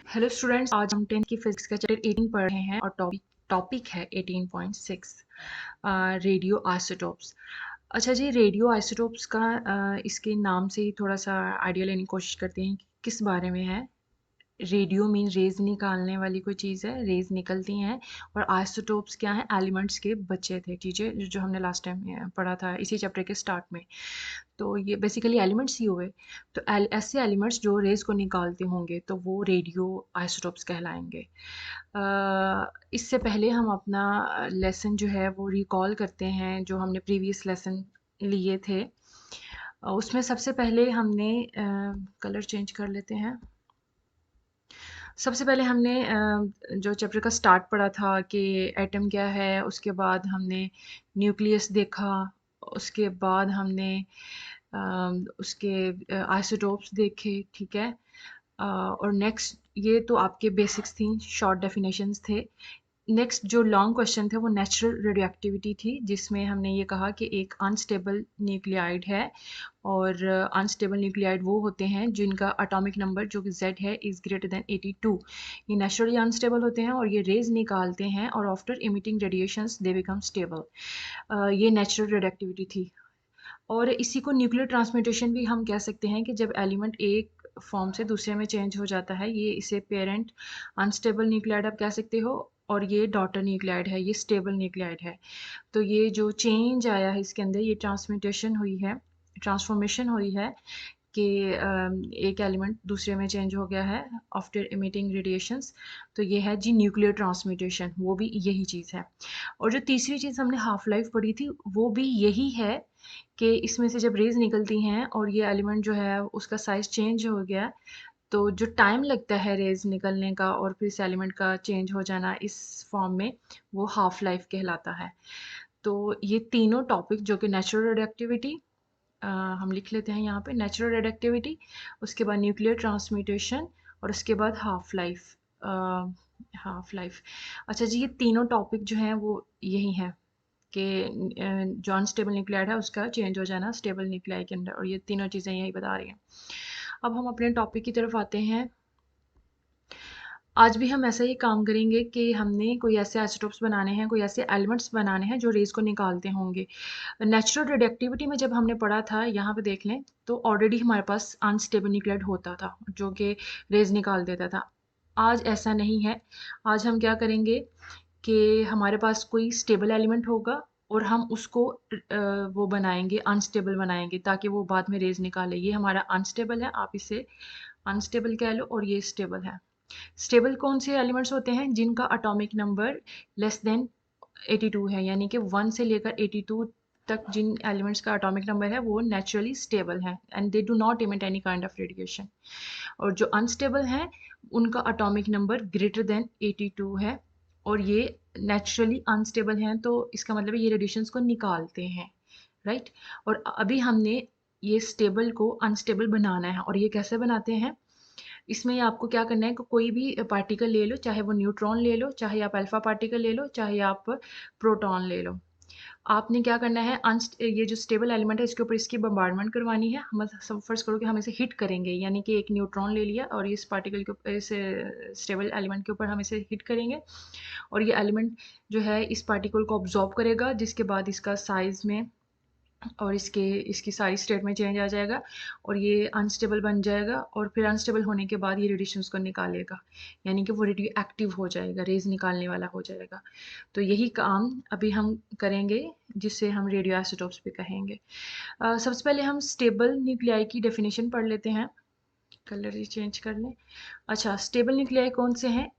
Hello students, आज हम 10th की फिजिक्स का चैप्टर 18 पढ़ रहे हैं और टॉपिक है 18.6 रेडियो आइसोटोप्स। अच्छा जी, रेडियो आइसोटोप्स का इसके नाम से ही थोड़ा सा आइडिया लेने की कोशिश करते हैं कि किस बारे में है। रेडियो मीन रेज निकालने वाली कोई चीज़ है, रेज निकलती हैं। और आइसोटोप्स क्या है? एलिमेंट्स के बच्चे थे, चीज़ें जो हमने लास्ट टाइम पढ़ा था इसी चैप्टर के स्टार्ट में। तो ये बेसिकली एलिमेंट्स ही हुए। तो ऐसे एलिमेंट्स जो रेज को निकालते होंगे तो वो रेडियो आइसोटोप्स कहलाएंगे। इससे पहले हम अपना लेसन जो है वो रिकॉल करते हैं, जो हमने प्रीवियस लेसन लिए थे। उसमें सबसे पहले हमने कलर चेंज कर लेते हैं। सबसे पहले हमने जो चैप्टर का स्टार्ट पढ़ा था कि एटम क्या है, उसके बाद हमने न्यूक्लियस देखा, उसके बाद हमने उसके आइसोटोप्स देखे, ठीक है। और नेक्स्ट ये तो आपके बेसिक्स थी, शॉर्ट डेफिनेशंस थे। नेक्स्ट जो लॉन्ग क्वेश्चन थे वो नेचुरल रेडियोएक्टिविटी थी, जिसमें हमने ये कहा कि एक अनस्टेबल न्यूक्लियाइड है। और अनस्टेबल न्यूक्लियाइड वो होते हैं जिनका एटॉमिक नंबर जो कि Z है इज़ ग्रेटर देन 82। ये नेचुरली अनस्टेबल होते हैं और ये रेज निकालते हैं और after emitting radiations they become stable. ये नेचुरल रेडियोएक्टिविटी थी। और इसी को न्यूक्लियर ट्रांसम्यूटेशन भी हम कह सकते हैं कि जब एलिमेंट एक फॉर्म से दूसरे में चेंज हो जाता है। ये इसे पेरेंट अनस्टेबल न्यूक्लियाइड आप कह सकते हो, और ये डॉटर न्यूक्लियाइड है, ये स्टेबल न्यूक्लियाइड है। तो ये जो चेंज आया है इसके अंदर, ये ट्रांसम्यूटेशन हुई है, ट्रांसफॉर्मेशन हुई है कि एक एलिमेंट दूसरे में चेंज हो गया है आफ्टर इमिटिंग रेडिएशंस। तो ये है जी न्यूक्लियर ट्रांसम्यूटेशन, वो भी यही चीज़ है। और जो तीसरी चीज़ हमने हाफ लाइफ पढ़ी थी वो भी यही है कि इसमें से जब रेज निकलती हैं और ये एलिमेंट जो है उसका साइज चेंज हो गया, तो जो टाइम लगता है रेज निकलने का और फिर इस एलिमेंट का चेंज हो जाना इस फॉर्म में, वो हाफ लाइफ कहलाता है। तो ये तीनों टॉपिक जो कि नेचुरल रेडियोएक्टिविटी, हम लिख लेते हैं यहाँ पे नेचुरल रेडियोएक्टिविटी, उसके बाद न्यूक्लियर ट्रांसम्यूटेशन, और उसके बाद हाफ लाइफ। Half life. अच्छा जी, ये तीनों टॉपिक जो हैं वो यही हैं कि जो अनस्टेबल न्यूक्लियाइड है उसका चेंज हो जाना स्टेबल न्यूक्लियाई के अंदर, और ये तीनों चीज़ें यही बता रही हैं। अब हम अपने टॉपिक की तरफ आते हैं। आज भी हम ऐसा ही काम करेंगे कि हमने कोई ऐसे आइसोटोप्स बनाने हैं, कोई ऐसे एलिमेंट्स बनाने हैं जो रेज को निकालते होंगे। नेचुरल रेडियोएक्टिविटी में जब हमने पढ़ा था, यहाँ पे देख लें तो ऑलरेडी हमारे पास अनस्टेबल न्यूक्लियाइड होता था जो कि रेज निकाल देता था। आज ऐसा नहीं है। आज हम क्या करेंगे कि हमारे पास कोई स्टेबल एलिमेंट होगा और हम उसको वो बनाएंगे, अनस्टेबल बनाएंगे ताकि वो बाद में रेज निकाले। ये हमारा अनस्टेबल है, आप इसे अनस्टेबल कह लो, और ये स्टेबल है। स्टेबल कौन से एलिमेंट्स होते हैं? जिनका एटॉमिक नंबर लेस देन 82 है, यानी कि 1 से लेकर 82 तक जिन एलिमेंट्स का एटॉमिक नंबर है वो नेचुरली स्टेबल है and they do not emit any kind of radiation. और जो अनस्टेबल हैं उनका एटॉमिक नंबर ग्रेटर देन 82 है, और ये नेचुरली अनस्टेबल हैं, तो इसका मतलब है ये रेडिएशंस को निकालते हैं, राइट। और अभी हमने ये स्टेबल को अनस्टेबल बनाना है, और ये कैसे बनाते हैं? इसमें आपको क्या करना है कि कोई भी पार्टिकल ले लो, चाहे वो न्यूट्रॉन ले लो, चाहे आप अल्फा पार्टिकल ले लो, चाहे आप प्रोटॉन ले लो। आपने क्या करना है, ये जो स्टेबल एलिमेंट है इसके ऊपर इसकी बम्बार्डमेंट करवानी है। हम सब फर्स्ट करो कि हम इसे हिट करेंगे, यानी कि एक न्यूट्रॉन ले लिया और इस पार्टिकल के ऊपर, इस स्टेबल एलिमेंट के ऊपर हम इसे हिट करेंगे, और ये एलिमेंट जो है इस पार्टिकल को ऑब्जॉर्ब करेगा, जिसके बाद इसका साइज में और इसकी सारी स्टेट में चेंज आ जाएगा और ये अनस्टेबल बन जाएगा, और फिर अनस्टेबल होने के बाद ये रेडिएशंस को निकालेगा, यानी कि वो रेडियो एक्टिव हो जाएगा, रेज निकालने वाला हो जाएगा। तो यही काम अभी हम करेंगे, जिससे हम रेडियो आइसोटोप्स भी कहेंगे। सबसे पहले हम स्टेबल न्यूक्लियाई की डेफिनेशन पढ़ लेते हैं। कलर ही चेंज कर लें। अच्छा, स्टेबल न्यूक्लियाई कौन से हैं?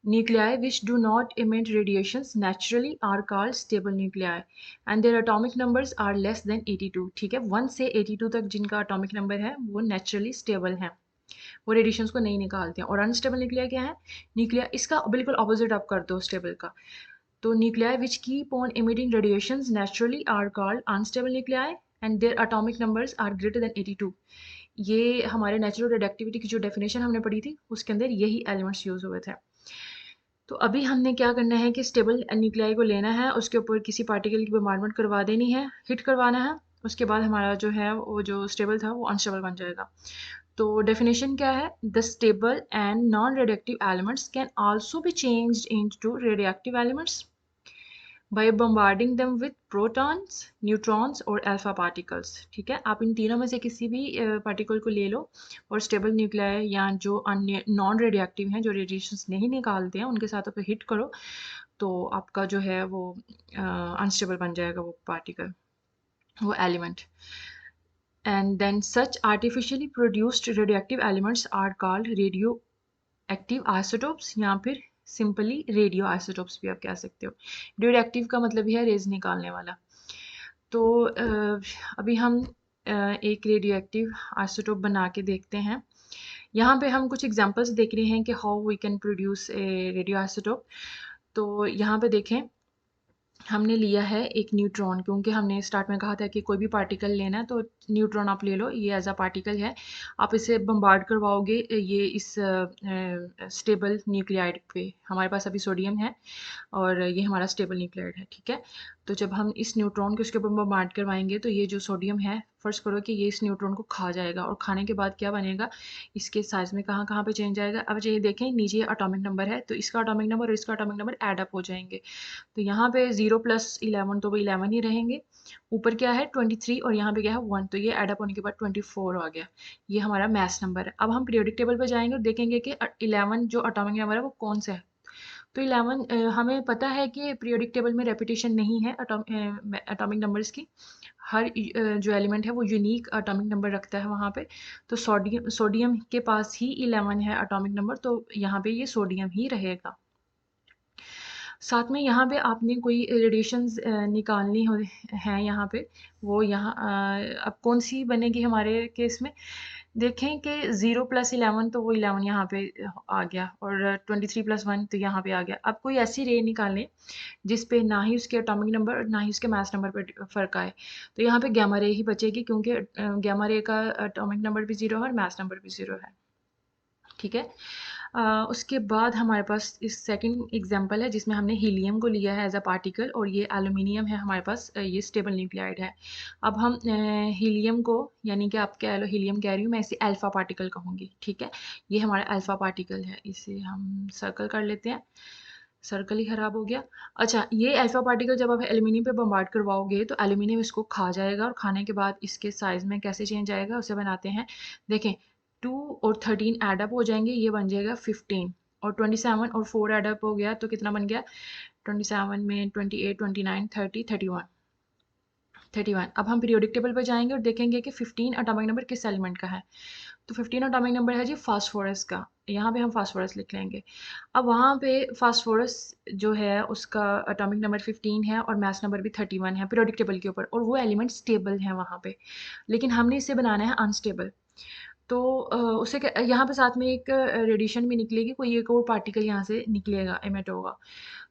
Nuclei which do not emit radiations naturally are called stable nuclei and their atomic numbers are less than 82। ठीक है, 1 से 82 तक जिनका atomic number है वो naturally stable हैं, वो रेडिएशंस को नहीं निकालते हैं। और अनस्टेबल न्यूक्लियाई क्या है? न्यूक्लियाई इसका बिल्कुल ऑपोजिट आप कर दो स्टेबल का। तो nuclei which keep on emitting radiations naturally are called unstable nuclei and their atomic numbers are greater than 82। ये हमारे नेचुरल रेडियोएक्टिविटी की जो डेफिनेशन हमने पढ़ी थी उसके अंदर यही एलिमेंट्स यूज हुए थे। तो अभी हमने क्या करना है कि स्टेबल न्यूक्लियाई को लेना है, उसके ऊपर किसी पार्टिकल की बॉम्बार्डमेंट करवा देनी है, हिट करवाना है, उसके बाद हमारा जो है वो जो स्टेबल था वो अनस्टेबल बन जाएगा। तो डेफिनेशन क्या है? The stable and non radioactive elements can also be changed into radioactive elements by bombarding them with protons, neutrons और अल्फा पार्टिकल्स। ठीक है, आप इन तीनों में से किसी भी पार्टिकल को ले लो और स्टेबल न्यूक्लियाई या जो अन्य नॉन रेडियोएक्टिव हैं, जो रेडिएशंस नहीं निकालते हैं, उनके साथ आप हिट करो तो आपका जो है वो अनस्टेबल बन जाएगा वो पार्टिकल, वो element. And then such artificially produced radioactive elements are called radio active isotopes या फिर सिंपली रेडियो आइसोटोप्स भी आप कह सकते हो। रेडियो एक्टिव का मतलब भी है रेज निकालने वाला। तो अभी हम एक रेडियो एक्टिव आइसोटोप बना के देखते हैं। यहाँ पे हम कुछ एग्जांपल्स देख रहे हैं कि how we can produce a radio isotope. तो यहाँ पे देखें, हमने लिया है एक न्यूट्रॉन, क्योंकि हमने स्टार्ट में कहा था कि कोई भी पार्टिकल लेना है तो न्यूट्रॉन आप ले लो, ये एज अ पार्टिकल है। आप इसे बम्बार्ड करवाओगे ये इस स्टेबल न्यूक्लियाइड पे। हमारे पास अभी सोडियम है और ये हमारा स्टेबल न्यूक्लियाइड है, ठीक है। तो जब हम इस न्यूट्रॉन को इसके ऊपर बम्बार्ड करवाएंगे तो ये जो सोडियम है, फर्स्ट करो कि ये इस न्यूट्रॉन को खा जाएगा, और खाने के बाद क्या बनेगा, इसके साइज में कहाँ कहाँ पे चेंज आएगा। अब ये देखें नीचे एटॉमिक नंबर है, तो इसका एटॉमिक नंबर और इसका एटॉमिक नंबर एड अप हो जाएंगे। तो यहाँ पे 0 + 11 तो वो 11 ही रहेंगे। ऊपर क्या है 23 और यहाँ पे क्या है 1, तो ये एड अप होने के बाद 24 आ गया। ये हमारा मैथ्स नंबर है। अब हम पीरियोडिक टेबल पर जाएंगे और देखेंगे कि 11 जो एटॉमिक नंबर है वो कौन सा है। तो 11 हमें पता है कि पीरियोडिक टेबल में रेपिटेशन नहीं है एटॉमिक नंबर्स की। हर जो एलिमेंट है वो यूनिक एटॉमिक नंबर रखता है वहाँ पे। तो सोडियम के पास ही 11 है एटॉमिक नंबर, तो यहाँ पे ये सोडियम ही रहेगा। साथ में यहाँ पे आपने कोई रेडिएशंस निकालनी हो हैं यहाँ पे, वो यहाँ अब कौन सी बनेगी हमारे केस में। देखें कि 0 + 11 तो वो 11 यहाँ पे आ गया, और 23 + 1 तो यहाँ पे आ गया। अब कोई ऐसी रे निकालें जिस पे ना ही उसके एटॉमिक नंबर और ना ही उसके मास नंबर पर फ़र्क आए। तो यहाँ पे गामा रे ही बचेगी, क्योंकि गामा रे का एटॉमिक नंबर भी 0 है और मास नंबर भी 0 है, ठीक है। उसके बाद हमारे पास इस सेकंड एग्जांपल है जिसमें हमने हीलियम को लिया है एज अ पार्टिकल, और ये एल्यूमिनियम है हमारे पास, ये स्टेबल न्यूक्लियाइड है। अब हम हीलियम को, यानी कि आप कह लो हीलियम कह रही हूँ मैं, इसे अल्फा पार्टिकल कहूँगी, ठीक है। ये हमारा अल्फा पार्टिकल है, इसे हम सर्कल कर लेते हैं। सर्कल ही खराब हो गया। अच्छा, ये अल्फा पार्टिकल जब आप एल्यूमिनियम पे बम्बार्ड करवाओगे तो एल्यूमिनियम इसको खा जाएगा, और खाने के बाद इसके साइज में कैसे चेंज आएगा उसे बनाते हैं। देखें 2 और 13 एड अप हो जाएंगे, ये बन जाएगा 15, और 27 और 4 एड अप हो गया तो कितना बन गया, 27 में 28, 29, 30, 31। अब हम पीरियोडिक टेबल पर जाएंगे और देखेंगे कि 15 एटॉमिक नंबर किस एलिमेंट का है। तो 15 एटॉमिक नंबर है जी फास्फोरस का, यहाँ पे हम फास्फोरस लिख लेंगे। अब वहाँ पे फास्फोरस जो है उसका एटॉमिक नंबर 15 है और मास नंबर भी 31 है पीरियोडिक टेबल के ऊपर, और वो एलिमेंट स्टेबल है वहाँ पे, लेकिन हमने इसे बनाना है अनस्टेबल। तो उसे यहाँ पे साथ में एक रेडिएशन भी निकलेगी, कोई एक और पार्टिकल यहाँ से निकलेगा, एमिट होगा,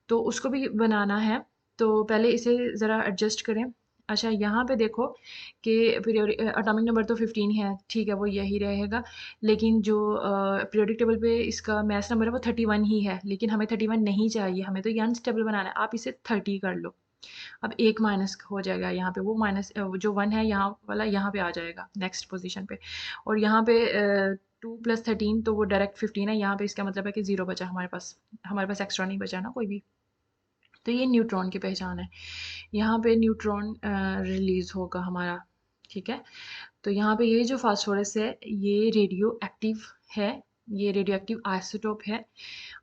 तो उसको भी बनाना है। तो पहले इसे ज़रा एडजस्ट करें। अच्छा, यहाँ पे देखो कि पीरियोडिक एटॉमिक नंबर तो 15 है, ठीक है, वो यही रहेगा, लेकिन जो पीरियोडिक टेबल पे इसका मास नंबर है वो 31 ही है, लेकिन हमें 31 नहीं चाहिए, हमें तो ये अनस्टेबल बनाना है। आप इसे 30 कर लो। अब एक माइनस हो जाएगा यहाँ पे, वो माइनस जो 1 है यहाँ वाला यहाँ पे आ जाएगा नेक्स्ट पोजीशन पे, और यहाँ पे 2 + 13 तो वो डायरेक्ट 15 है, यहाँ पे इसका मतलब है कि 0 बचा हमारे पास एक्स्ट्रा नहीं बचा ना कोई भी। तो ये न्यूट्रॉन की पहचान है। यहाँ पे न्यूट्रॉन रिलीज होगा हमारा, ठीक है। तो यहाँ पे ये जो फास्फोरस है ये रेडियो एक्टिव है, ये रेडियो एक्टिव आइसोटोप है,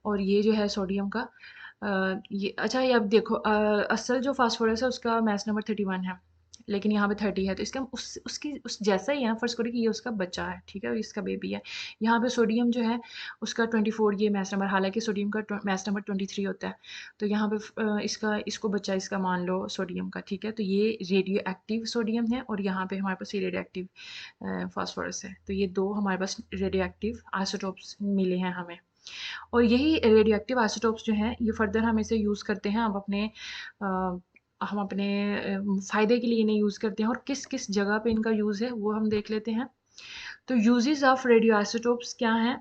और ये जो है सोडियम का ये। अच्छा, ये अब देखो असल जो फास्फोरस है उसका मास नंबर 31 है, लेकिन यहाँ पे 30 है, तो इसका उस जैसा ही है ना, फर्स्ट करो कि ये उसका बच्चा है, ठीक है, और इसका बेबी है। यहाँ पे सोडियम जो है उसका 24 ये मास नंबर, हालांकि सोडियम का मास नंबर 23 होता है। तो यहाँ पे इसको बच्चा इसका मान लो सोडियम का, ठीक है। तो ये रेडियो एक्टिव सोडियम है, और यहाँ पे हमारे पास ये रेडियो एक्टिव फास्फोरस है। तो ये दो हमारे पास रेडियो एक्टिव आइसोटोप्स मिले हैं हमें, और यही रेडियो एक्टिव आइसोटोप्स जो हैं ये फर्दर हम इसे यूज़ करते हैं। हम अपने फ़ायदे के लिए इन्हें यूज़ करते हैं, और किस किस जगह पे इनका यूज़ है वो हम देख लेते हैं। तो यूजेस ऑफ रेडियो आइसोटोप्स क्या हैं,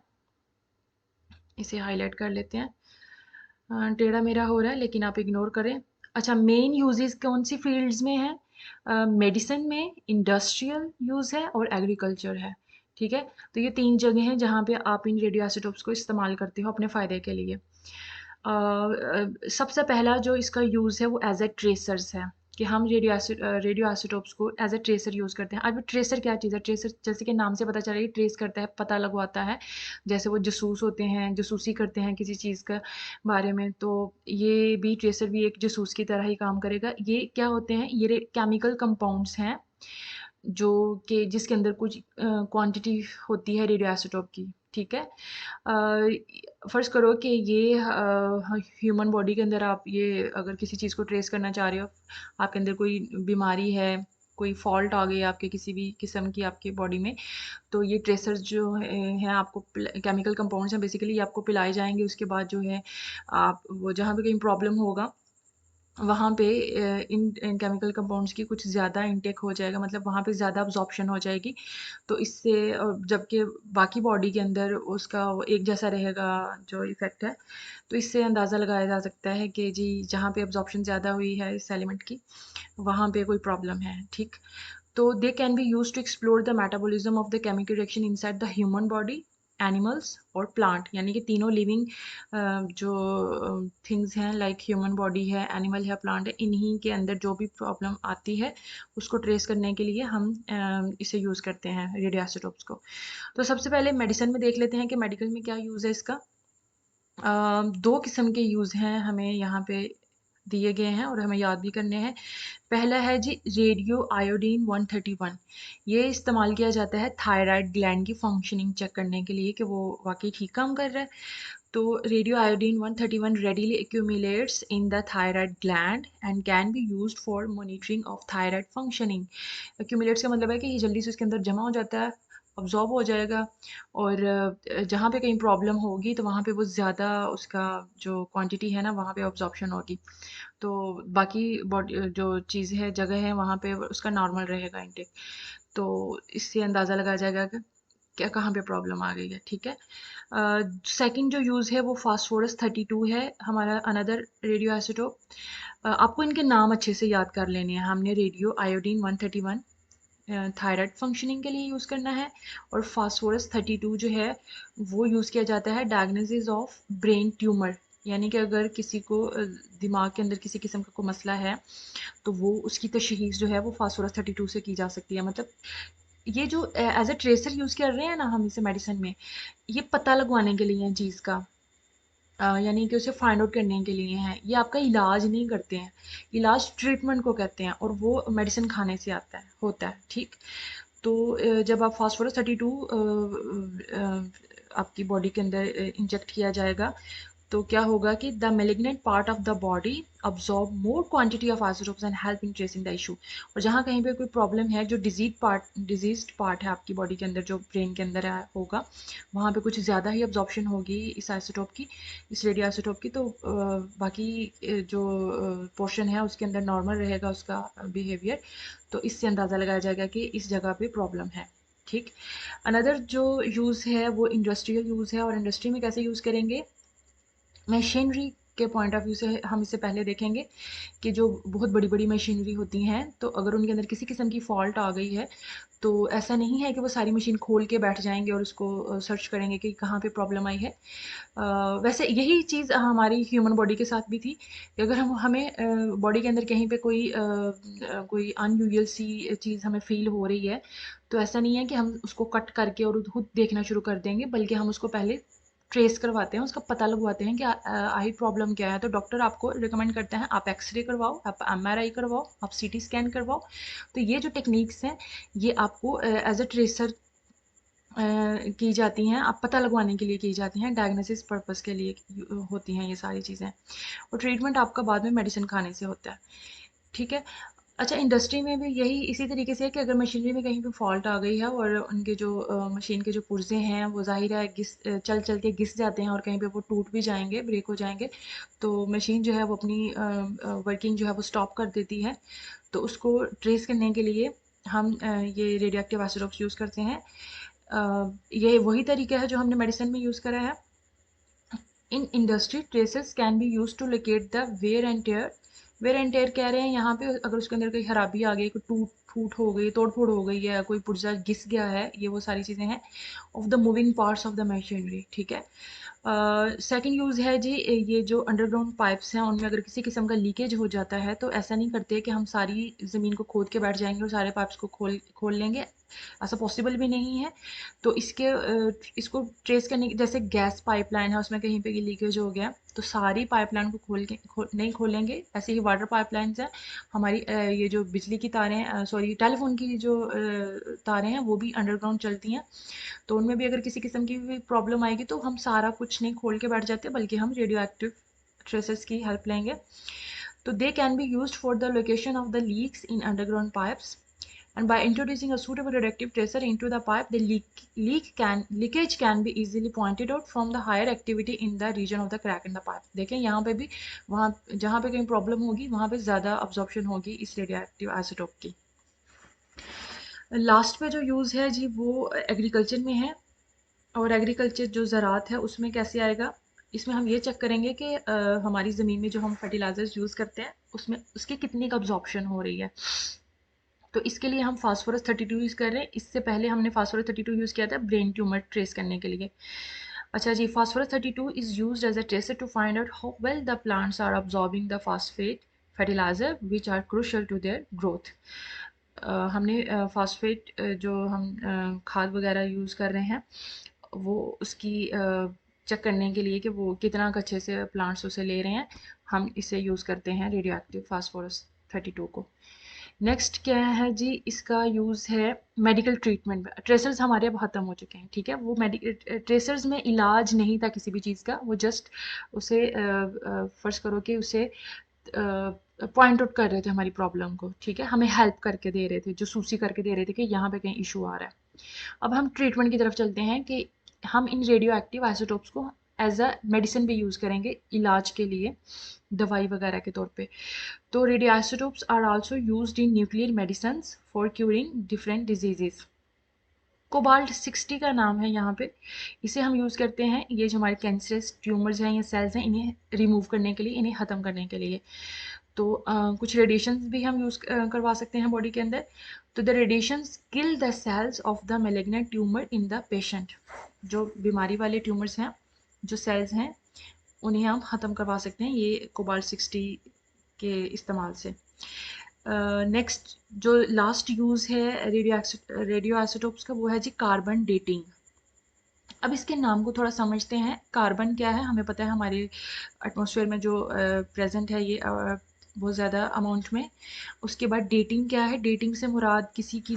इसे हाईलाइट कर लेते हैं। टेढ़ा मेढ़ा हो रहा है लेकिन आप इग्नोर करें। अच्छा, मेन यूजेस कौन सी फील्ड्स में है? मेडिसिन में, इंडस्ट्रियल यूज़ है और एग्रीकल्चर है। ठीक है। तो ये 3 जगह हैं जहाँ पे आप इन रेडियो आइसोटोप्स को इस्तेमाल करते हो अपने फ़ायदे के लिए। सबसे पहला जो इसका यूज़ है वो एज़ अ ट्रेसर्स है कि हम रेडियो आइसोटोप्स को एज़ अ ट्रेसर यूज़ करते हैं। अब ट्रेसर क्या चीज़ है? ट्रेसर जैसे कि नाम से पता चल रहा है, ट्रेस करता है, पता लगवाता है। जैसे वो जासूस होते हैं, जासूसी करते हैं किसी चीज़ का बारे में, तो ये भी ट्रेसर भी एक जासूस की तरह ही काम करेगा। ये क्या होते हैं? ये केमिकल कंपाउंड्स हैं जो कि जिसके अंदर कुछ क्वांटिटी होती है रेडियो आइसोटोप की, ठीक है। फ़र्ज़ करो कि ये ह्यूमन बॉडी के अंदर आप ये अगर किसी चीज़ को ट्रेस करना चाह रहे हो, आपके अंदर कोई बीमारी है, कोई फ़ॉल्ट आ गई है आपके किसी भी किस्म की आपकी बॉडी में, तो ये ट्रेसर्स जो हैं आपको केमिकल कंपाउंड्स हैं बेसिकली, ये आपको पिलाए जाएँगे। उसके बाद जो है आप वो जहाँ पे कहीं प्रॉब्लम होगा वहाँ पे इन केमिकल कंपाउंड्स की कुछ ज़्यादा इनटेक हो जाएगा, मतलब वहाँ पे ज़्यादा अब्ज़ॉर्प्शन हो जाएगी। तो इससे जबकि बाकी बॉडी के अंदर उसका वो एक जैसा रहेगा जो इफ़ेक्ट है, तो इससे अंदाज़ा लगाया जा सकता है कि जी जहाँ पे अब्ज़ॉर्प्शन ज़्यादा हुई है इस एलिमेंट की, वहाँ पे कोई प्रॉब्लम है, ठीक? तो they can be used to explore the metabolism of the chemical reaction inside the human body, animals और प्लांट, यानी कि तीनों लिविंग जो थिंग्स हैं लाइक ह्यूमन बॉडी है, एनिमल है, प्लांट है, इन्हीं के अंदर जो भी प्रॉब्लम आती है उसको ट्रेस करने के लिए हम इसे यूज़ करते हैं रेडियो आइसोटोप्स को। तो सबसे पहले मेडिसिन में देख लेते हैं कि मेडिकल में क्या यूज़ है इसका। 2 किस्म के यूज़ हैं हमें यहाँ पे दिए गए हैं और हमें याद भी करने हैं। पहला है जी रेडियो आयोडीन 131। ये इस्तेमाल किया जाता है थायराइड ग्लैंड की फंक्शनिंग चेक करने के लिए कि वो वाक़ई ठीक काम कर रहा है। तो radio iodine 131 readily accumulates in the thyroid gland and can be used for monitoring of thyroid functioning। accumulates का मतलब है कि ये जल्दी से उसके अंदर जमा हो जाता है, अब्जॉर्ब हो जाएगा और जहाँ पे कहीं प्रॉब्लम होगी तो वहाँ पे वो ज़्यादा उसका जो क्वांटिटी है ना वहाँ पे अब्जॉर्प्शन होगी। तो बाकी बॉडी जो चीज़ है जगह है वहाँ पे उसका नॉर्मल रहेगा इनटेक। तो इससे अंदाज़ा लगाया जाएगा कि क्या कहाँ पे प्रॉब्लम आ गई है, ठीक है। सेकंड जो यूज़ है वो फास्फोरस 32 है हमारा अनदर रेडियो आइसोटोप। आपको इनके नाम अच्छे से याद कर लेने हैं। हमने रेडियो आयोडीन 131 थायराइड फंक्शनिंग के लिए यूज़ करना है और फास्फोरस 32 जो है वो यूज़ किया जाता है डायग्नोसिस ऑफ ब्रेन ट्यूमर, यानी कि अगर किसी को दिमाग के अंदर किसी किस्म का कोई मसला है तो वो उसकी तशख़ीस जो है वो फास्फोरस 32 से की जा सकती है। मतलब ये जो एज अ ट्रेसर यूज़ कर रहे हैं ना हम इसे मेडिसिन में, ये पता लगवाने के लिए है चीज़ का, यानी कि उसे फाइंड आउट करने के लिए हैं। ये आपका इलाज नहीं करते हैं, इलाज ट्रीटमेंट को कहते हैं और वो मेडिसिन खाने से आता है होता है, ठीक। तो जब आप फास्फोरस 32 आपकी बॉडी के अंदर इंजेक्ट किया जाएगा तो क्या होगा कि the malignant part of the body absorb more quantity of isotopes and help in tracing the issue. और जहाँ कहीं पे कोई प्रॉब्लम है, जो डिजीज्ड पार्ट है आपकी बॉडी के अंदर जो ब्रेन के अंदर होगा, वहाँ पे कुछ ज़्यादा ही अब्जॉर्प्शन होगी इस आइसोटोप की, इस रेडियो आइसोटोप की, तो बाकी जो पोर्शन है उसके अंदर नॉर्मल रहेगा उसका बिहेवियर। तो इससे अंदाज़ा लगाया जाएगा कि इस जगह पे प्रॉब्लम है, ठीक। अनदर जो यूज़ है वो इंडस्ट्रियल यूज़ है और इंडस्ट्री में कैसे यूज़ करेंगे, मशीनरी के पॉइंट ऑफ व्यू से हम इससे पहले देखेंगे कि जो बहुत बड़ी-बड़ी मशीनरी होती हैं, तो अगर उनके अंदर किसी किस्म की फ़ॉल्ट आ गई है, तो ऐसा नहीं है कि वो सारी मशीन खोल के बैठ जाएँगे और उसको सर्च करेंगे कि कहाँ पे प्रॉब्लम आई है। वैसे यही चीज़ हमारी ह्यूमन बॉडी के साथ भी थी कि अगर हम हमें बॉडी के अंदर कहीं पे कोई अनयूजुअल सी चीज़ हमें फ़ील हो रही है, तो ऐसा नहीं है कि हम उसको कट करके और खुद देखना शुरू कर देंगे, बल्कि हम उसको पहले ट्रेस करवाते हैं, उसका पता लगवाते हैं कि आई प्रॉब्लम क्या है। तो डॉक्टर आपको रिकमेंड करते हैं आप एक्स-रे करवाओ, आप एमआरआई करवाओ, आप सीटी स्कैन करवाओ। तो ये जो टेक्निक्स हैं, ये आपको एज़ अ ट्रेसर की जाती हैं, आप पता लगवाने के लिए की जाती हैं, डायग्नोसिस पर्पज़ के लिए होती हैं ये सारी चीज़ें। और ट्रीटमेंट आपका बाद में मेडिसिन खाने से होता है, ठीक है। अच्छा, इंडस्ट्री में भी यही इसी तरीके से है कि अगर मशीनरी में कहीं पे फ़ॉल्ट आ गई है और उनके जो मशीन के जो पुर्ज़े हैं वो ज़ाहिर है चल के घिस जाते हैं और कहीं पे वो टूट भी जाएँगे, ब्रेक हो जाएँगे, तो मशीन जो है वो अपनी वर्किंग जो है वो स्टॉप कर देती है। तो उसको ट्रेस करने के लिए हम ये रेडियो एक्टिव आइसोटोप्स यूज़ करते हैं। ये वही तरीका है जो हमने मेडिसिन में यूज़ करा है। In industry traces can be use to locate the wear and tear. Wear and tear कह रहे हैं यहाँ पे, अगर उसके अंदर कोई खराबी आ गई, कोई फूट हो गई, तोड़ फोड़ हो गई है, कोई पुर्जा घिस गया है, ये वो सारी चीज़ें हैं of the moving parts of the machinery, ठीक है। सेकंड यूज़ है जी, ये जो अंडरग्राउंड पाइप्स हैं उनमें अगर किसी किस्म का लीकेज हो जाता है तो ऐसा नहीं करते कि हम सारी ज़मीन को खोद के बैठ जाएंगे और सारे पाइप्स को खोल खोल लेंगे, ऐसा पॉसिबल भी नहीं है। तो इसको ट्रेस करने की, जैसे गैस पाइपलाइन है उसमें कहीं पे लीकेज हो गया तो सारी पाइपलाइन को नहीं खोलेंगे। ऐसे ही वाटर पाइपलाइंस हैं हमारी, ये जो बिजली की तारें हैं, सॉरी टेलीफोन की जो तारें हैं वो भी अंडरग्राउंड चलती हैं, तो उनमें भी अगर किसी किस्म की भी प्रॉब्लम आएगी तो हम सारा कुछ नहीं खोल के बैठ जाते बल्कि हम रेडियो एक्टिव ट्रेसेस की हेल्प लेंगे। तो they can be used for the location of the leaks in underground pipes, and by introducing a suitable reductive tracer into the pipe, the leakage can be easily pointed out from the higher activity in the region of the crack in the pipe। देखें यहाँ पे भी, वहाँ जहाँ पे कहीं problem होगी वहाँ पे ज़्यादा अब्जॉर्प्शन होगी इस रेडियो एक्टिव आइसोटोप की। लास्ट पे जो यूज़ है जी वो एग्रीकल्चर में है, और एग्रीकल्चर जो ज़रात है उसमें कैसे आएगा, इसमें हम ये चेक करेंगे कि हमारी ज़मीन में जो हम फर्टिलाइजर्स यूज़ करते हैं उसमें उसकी कितनी का अब्जॉर्प्शन हो रही है। तो इसके लिए हम फास्फोरस 32 यूज़ कर रहे हैं। इससे पहले हमने फास्फोरस 32 यूज़ किया था ब्रेन ट्यूमर ट्रेस करने के लिए। अच्छा जी, phosphorus 32 is used as a tracer to find out how well the plants are absorbing the phosphate fertiliser which are crucial to their growth. हमने फास्फेट जो हम खाद वगैरह यूज़ कर रहे हैं वो उसकी चेक करने के लिए कि वो कितना अच्छे से प्लांट्स उसे ले रहे हैं, हम इसे यूज़ करते हैं रेडियो एक्टिव फास्फोरस 32 को। नेक्स्ट क्या है जी, इसका यूज़ है मेडिकल ट्रीटमेंट में। ट्रेसर्स हमारे अब ख़त्म हो चुके हैं, ठीक है। वो मेडिकल ट्रेसर्स में इलाज नहीं था किसी भी चीज़ का, वो जस्ट उसे फ़र्ज़ करो कि उसे पॉइंट आउट कर रहे थे हमारी प्रॉब्लम को, ठीक है, हमें हेल्प करके दे रहे थे, जासूसी करके दे रहे थे कि यहाँ पे कहीं इशू आ रहा है। अब हम ट्रीटमेंट की तरफ चलते हैं कि हम इन रेडियो एक्टिव आइसोटोप्स को एज अ मेडिसिन भी यूज़ करेंगे इलाज के लिए, दवाई वगैरह के तौर पे। तो radioisotopes are also used in nuclear medicines for curing different diseases। Cobalt 60 का नाम है यहाँ पे, इसे हम यूज़ करते हैं ये जो हमारे कैंसरस ट्यूमर्स हैं या सेल्स हैं इन्हें रिमूव करने के लिए, इन्हें ख़त्म करने के लिए। तो कुछ रेडिएशन भी हम यूज़ करवा सकते हैं बॉडी के अंदर। तो the radiations kill the cells of the malignant tumour in the patient. जो बीमारी वाले ट्यूमर्स हैं, जो सेल्स हैं, उन्हें हम ख़त्म करवा सकते हैं ये कोबाल्ट 60 के इस्तेमाल से। नेक्स्ट जो लास्ट यूज़ है रेडियो आइसोटोप्स का वो है जी कार्बन डेटिंग। अब इसके नाम को थोड़ा समझते हैं। कार्बन क्या है, हमें पता है हमारे एटमॉस्फेयर में जो प्रेजेंट है ये बहुत ज़्यादा अमाउंट में। उसके बाद डेटिंग क्या है, डेटिंग से मुराद किसी की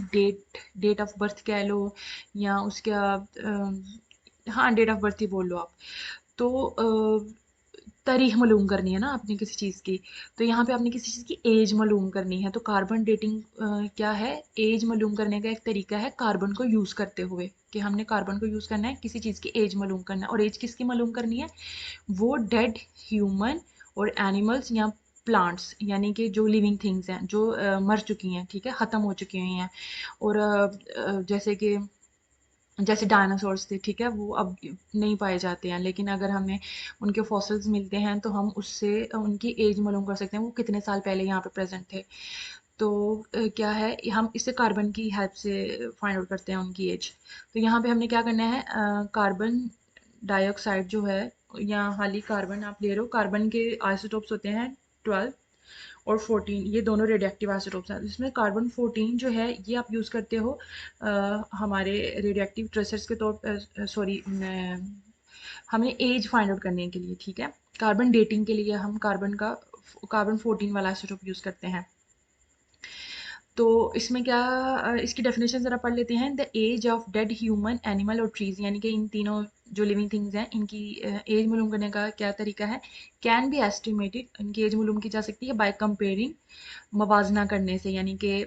डेट ऑफ बर्थ कह लो या उसका हाँ डेट ऑफ बर्थ ही बोल लो आप। तो तारीख मालूम करनी है ना आपने किसी चीज़ की, तो यहाँ पे आपने किसी चीज़ की एज मालूम करनी है। तो कार्बन डेटिंग क्या है, एज मालूम करने का एक तरीका है कार्बन को यूज़ करते हुए, कि हमने कार्बन को यूज़ करना है किसी चीज़ की एज मालूम करना है। और एज किसकी मालूम करनी है, वो डेड ह्यूमन और एनिमल्स या प्लांट्स, यानी कि जो लिविंग थिंग्स हैं जो मर चुकी हैं, ठीक है, ख़त्म हो चुकी हुई हैं। और जैसे डायनासोर्स थे, ठीक है, वो अब नहीं पाए जाते हैं, लेकिन अगर हमें उनके फॉसिल्स मिलते हैं तो हम उससे उनकी एज मालूम कर सकते हैं वो कितने साल पहले यहाँ पे प्रेजेंट थे। तो क्या है, हम इससे कार्बन की हेल्प से फाइंड आउट करते हैं उनकी एज। तो यहाँ पे हमने क्या करना है, कार्बन डाइऑक्साइड जो है या खाली कार्बन आप ले रहे हो, कार्बन के आइसोटोप्स होते हैं 12 और 14, ये दोनों रेडियोएक्टिव आइसोटोप्स हैं। इसमें कार्बन 14 जो है ये आप यूज़ करते हो हमारे रेडियोएक्टिव ट्रेसर्स के तौर पर, सॉरी हमें एज फाइंड आउट करने के लिए, ठीक है। कार्बन डेटिंग के लिए हम कार्बन 14 वाला आइसोटोप यूज़ करते हैं। तो इसमें क्या, इसकी डेफिनेशन ज़रा पढ़ लेते हैं। The age of dead human, animal और ट्रीज, यानी कि इन तीनों जो लिविंग थिंग्स हैं इनकी एज मालूम करने का क्या तरीका है, कैन बी एस्टिमेटेड, इनकी एज मालूम की जा सकती है बाय कंपेयरिंग, मवाजना करने से, यानी कि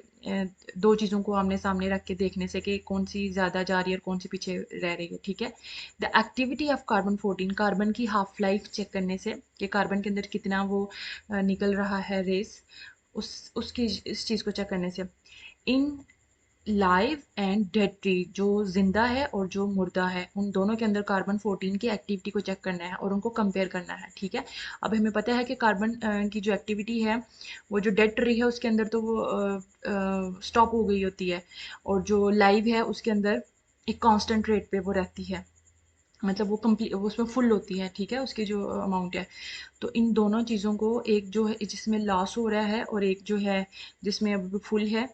दो चीज़ों को आमने सामने रख के देखने से कि कौन सी ज़्यादा जा रही है और कौन सी पीछे रह रही है, ठीक है। The activity of carbon 14, carbon की हाफ लाइफ चेक करने से कि कार्बन के अंदर कितना वो निकल रहा है रेस, उस उसकी इस चीज़ को चेक करने से। इन लाइव एंड डेड ट्री, जो जिंदा है और जो मुर्दा है, उन दोनों के अंदर कार्बन 14 की एक्टिविटी को चेक करना है और उनको कंपेयर करना है। ठीक है, अब हमें पता है कि कार्बन की जो एक्टिविटी है वो जो डेड ट्री है उसके अंदर तो वो स्टॉप हो गई होती है, और जो लाइव है उसके अंदर एक कांस्टेंट रेट पे वो रहती है, मतलब वो कंप्लीट उसमें फुल होती है। ठीक है, उसकी जो अमाउंट है। तो इन दोनों चीज़ों को, एक जो है जिसमें लॉस हो रहा है और एक जो है जिसमें अब फुल है,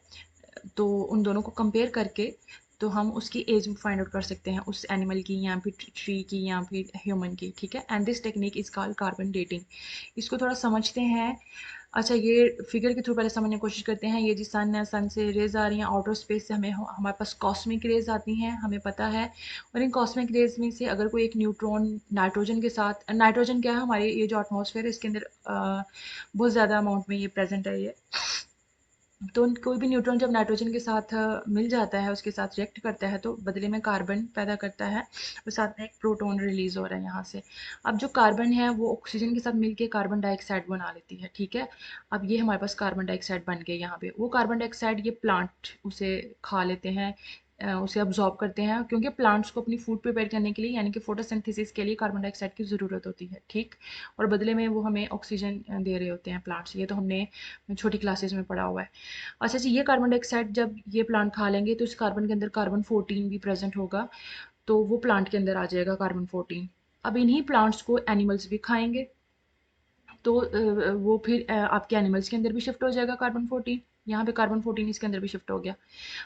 तो उन दोनों को कंपेयर करके तो हम उसकी एज फाइंड आउट कर सकते हैं, उस एनिमल की या फिर ट्री की या फिर ह्यूमन की। ठीक है, and this technique is called carbon dating. इसको थोड़ा समझते हैं। अच्छा, ये फिगर के थ्रू पहले समझने की कोशिश करते हैं। ये जी सन है, सन से रेज आ रही हैं आउटर स्पेस से, हमें हमारे पास कॉस्मिक रेज आती हैं, हमें पता है। और इन कॉस्मिक रेज में से अगर कोई एक न्यूट्रॉन नाइट्रोजन के साथ, नाइट्रोजन क्या है, हमारे ये जो एटमॉस्फेयर है इसके अंदर बहुत ज़्यादा अमाउंट में ये प्रेजेंट है। ये तो कोई भी न्यूट्रॉन जब नाइट्रोजन के साथ मिल जाता है, उसके साथ रिएक्ट करता है, तो बदले में कार्बन पैदा करता है और साथ में एक प्रोटॉन रिलीज हो रहा है यहाँ से। अब जो कार्बन है वो ऑक्सीजन के साथ मिलके कार्बन डाइऑक्साइड बना लेती है। ठीक है, अब ये हमारे पास कार्बन डाइऑक्साइड बन गए यहाँ पे। वो कार्बन डाइऑक्साइड ये प्लांट उसे खा लेते हैं, उसे अब्जॉर्ब करते हैं, क्योंकि प्लांट्स को अपनी फूड प्रिपेयर करने के लिए यानी कि फोटोसिंथेसिस के लिए कार्बन डाइऑक्साइड की ज़रूरत होती है। ठीक, और बदले में वो हमें ऑक्सीजन दे रहे होते हैं प्लांट्स। ये तो हमने छोटी क्लासेस में पढ़ा हुआ है। अच्छा जी, ये कार्बन डाइऑक्साइड जब ये प्लांट खा लेंगे तो इस कार्बन के अंदर कार्बन 14 भी प्रेजेंट होगा, तो वो प्लांट के अंदर आ जाएगा कार्बन 14। अब इन्हीं प्लांट्स को एनिमल्स भी खाएंगे, तो वो फिर आपके एनिमल्स के अंदर भी शिफ्ट हो जाएगा कार्बन 14। यहाँ पे कार्बन 14 इसके अंदर भी शिफ्ट हो गया।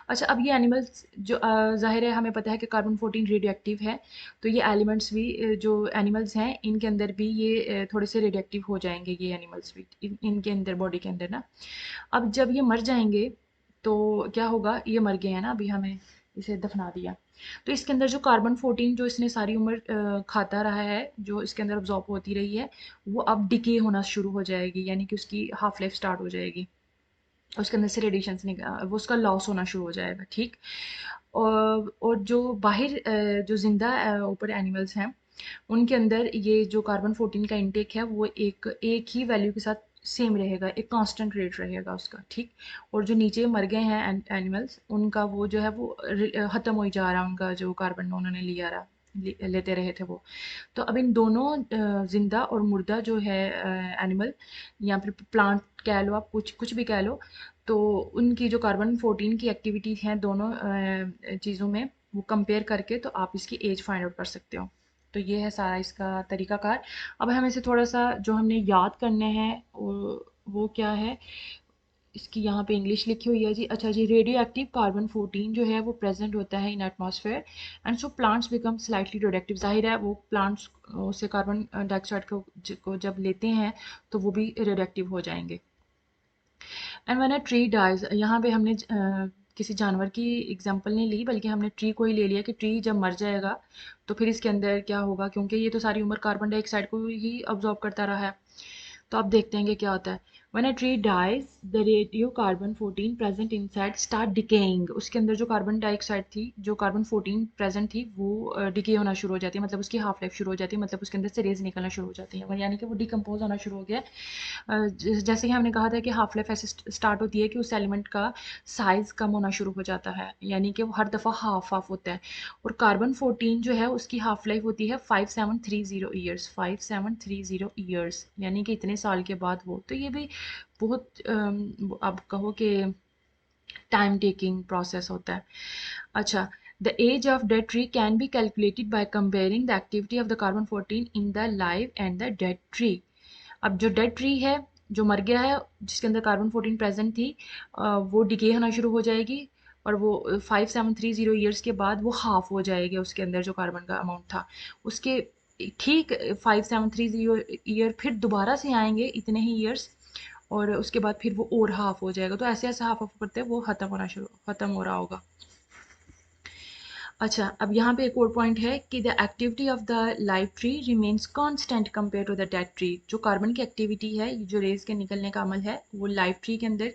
अच्छा, अब ये एनिमल्स जो ज़ाहिर है हमें पता है कि कार्बन 14 रेडियो एक्टिव है, तो ये एलिमेंट्स भी जो एनिमल्स हैं इनके अंदर भी ये थोड़े से रेडियो एक्टिव हो जाएंगे, ये एनिमल्स भी इनके अंदर, बॉडी के अंदर ना। अब जब ये मर जाएंगे तो क्या होगा, ये मर गए हैं ना, अभी हमें इसे दफना दिया, तो इसके अंदर जो कार्बन 14 जो इसने सारी उम्र खाता रहा है, जो इसके अंदर ऑब्जॉर्ब होती रही है, वो अब डिके होना शुरू हो जाएगी, यानी कि उसकी हाफ लाइफ स्टार्ट हो जाएगी, उसके अंदर से रेडिएशन वो उसका लॉस होना शुरू हो जाएगा। ठीक, और जो बाहर जो जिंदा ऊपर एनिमल्स हैं उनके अंदर ये जो कार्बन 14 का इंटेक है वो एक ही वैल्यू के साथ सेम रहेगा, एक कांस्टेंट रेट रहेगा उसका। ठीक, और जो नीचे मर गए हैं एनिमल्स, उनका वो जो है वो ख़त्म हो ही जा रहा है, उनका जो कार्बन उन्होंने लिया रहा लेते रहे थे वो। तो अब इन दोनों जिंदा और मुर्दा जो है एनिमल या फिर प्लांट कह लो, आप कुछ कुछ भी कह लो, तो उनकी जो कार्बन 14 की एक्टिविटी है दोनों चीज़ों में, वो कंपेयर करके तो आप इसकी एज फाइंड आउट कर सकते हो। तो ये है सारा इसका तरीकाकार। अब हम इसे थोड़ा सा जो हमने याद करने हैं वो क्या है, इसकी यहाँ पे इंग्लिश लिखी हुई है जी। अच्छा जी, रेडियो एक्टिव कार्बन 14 जो है वो प्रेजेंट होता है इन atmosphere, and so plants become slightly radioactive. जाहिर है वो प्लांट्स से कार्बन डाइऑक्साइड को जब लेते हैं तो वो भी रेडियोएक्टिव हो जाएंगे। And when a tree dies, यहाँ पे हमने किसी जानवर की एग्जांपल नहीं ली, बल्कि हमने ट्री को ही ले लिया कि ट्री जब मर जाएगा तो फिर इसके अंदर क्या होगा, क्योंकि ये तो सारी उम्र कार्बन डाइऑक्साइड को ही अब्जॉर्ब करता रहा है। तो अब देखते हैं कि क्या होता है। When a tree dies, the radiocarbon 14 present inside start decaying। उसके अंदर जो कार्बन डाइऑक्साइड थी, जो कार्बन 14 प्रेजेंट थी, वो डिके होना शुरू हो जाती है, मतलब उसकी हाफ लाइफ शुरू हो जाती है, मतलब उसके अंदर से रेज निकलना शुरू हो जाती है, यानी कि वो डिकम्पोज होना शुरू हो गया। जैसे कि हमने कहा था कि हाफ लाइफ ऐसे स्टार्ट होती है कि उस एलिमेंट का साइज कम होना शुरू हो जाता है, यानी कि वो हर दफ़ा हाफ हाफ होता है। और कार्बन 14 जो है उसकी हाफ लाइफ होती है 5730 ईयर्स, 5730 ईयर्स, यानी कि इतने साल के बाद वो, तो ये भी बहुत आप कहो कि टाइम टेकिंग प्रोसेस होता है। अच्छा, the age of dead tree can be calculated by comparing the activity of the carbon 14 in the live and the dead tree. अब जो डेड ट्री है, जो मर गया है, जिसके अंदर कार्बन 14 प्रेजेंट थी, वो डिके होना शुरू हो जाएगी, और वो 5730 ईयर्स के बाद वो हाफ हो जाएगी, उसके अंदर जो कार्बन का अमाउंट था उसके ठीक 5730 ईयर फिर दोबारा से आएंगे इतने ही ईयर्स, और उसके बाद फिर वो और हाफ हो जाएगा। तो ऐसे ऐसे हाफ हाफ करते वो खत्म हो रहा होगा। अच्छा, अब यहाँ पे एक और पॉइंट है कि the activity of the live tree remains constant compare to the dead tree. जो कार्बन की एक्टिविटी है, जो रेज के निकलने का अमल है, वो लाइव ट्री के अंदर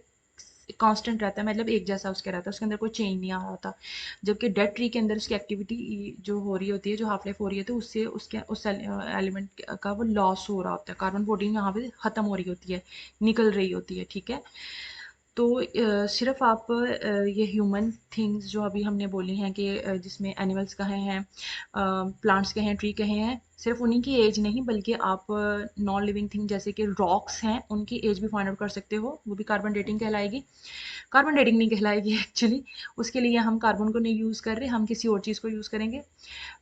कांस्टेंट रहता है, मतलब एक जैसा उसके रहता है, उसके अंदर कोई चेंज नहीं आ रहा होता। जबकि डेड ट्री के अंदर उसकी एक्टिविटी जो हो रही होती है, जो हाफ लाइफ हो रही है, तो उससे उसके उस एलिमेंट का वो लॉस हो रहा होता है, कार्बन 14 यहाँ पे खत्म हो रही होती है, निकल रही होती है। ठीक है, तो सिर्फ आप ये ह्यूमन थिंग्स जो अभी हमने बोली हैं कि जिसमें एनिमल्स कहे हैं, प्लांट्स कहे हैं, ट्री कहे हैं, सिर्फ उन्हीं की एज नहीं बल्कि आप नॉन लिविंग थिंग जैसे कि रॉक्स हैं उनकी एज भी फाइंड आउट कर सकते हो, वो भी कार्बन डेटिंग कहलाएगी। कार्बन डेटिंग नहीं कहलाएगी एक्चुअली, उसके लिए हम कार्बन को नहीं यूज़ कर रहे, हम किसी और चीज़ को यूज़ करेंगे।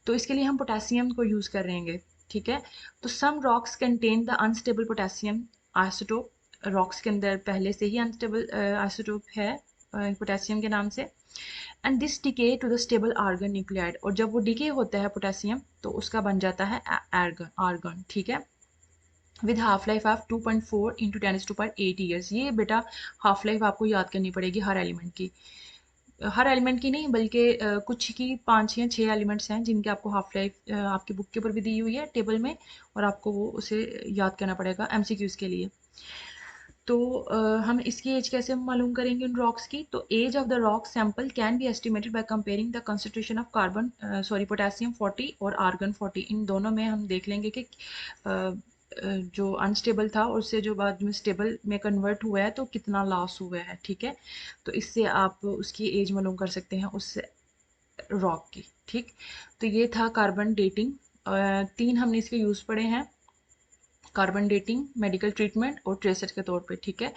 तो इसके लिए हम पोटेशियम को यूज़ कर रहेंगे, ठीक है। तो some rocks contain the unstable potassium isotope, rocks के अंदर पहले से ही अनस्टेबल आइसोटोप है पोटेशियम के नाम से। And this decay to the stable argon nuclide, और जब वो डिके होता है पोटेशियम तो उसका बन जाता है आर्गन, आर्गन, ठीक है। With half life of 2.4 into 10⁸ years. ये बेटा हाफ लाइफ आपको याद करनी पड़ेगी हर एलिमेंट की, हर एलिमेंट की नहीं बल्कि कुछ की 5 या 6 एलिमेंट्स हैं जिनकी आपको हाफ लाइफ आपकी बुक के ऊपर भी दी हुई है टेबल में, और आपको वो उसे याद करना पड़ेगा एमसीक्यूज के लिए। तो हम इसकी एज कैसे मालूम करेंगे उन रॉक्स की? तो age of the rock sample can be estimated by comparing the concentration of carbon sorry potassium 40 और आर्गन 40। इन दोनों में हम देख लेंगे कि जो अनस्टेबल था उससे जो बाद में स्टेबल में कन्वर्ट हुआ है तो कितना लॉस हुआ है, ठीक है। तो इससे आप उसकी एज मालूम कर सकते हैं उस रॉक की, ठीक। तो ये था कार्बन डेटिंग। 3 हमने इसके यूज़ पढ़े हैं, कार्बन डेटिंग, मेडिकल ट्रीटमेंट और ट्रेसर के तौर पे, ठीक है।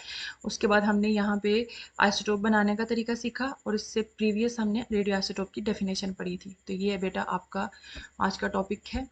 उसके बाद हमने यहाँ पे आइसोटोप बनाने का तरीका सीखा, और इससे प्रीवियस हमने रेडियो आइसोटोप की डेफिनेशन पढ़ी थी। तो ये बेटा आपका आज का टॉपिक है।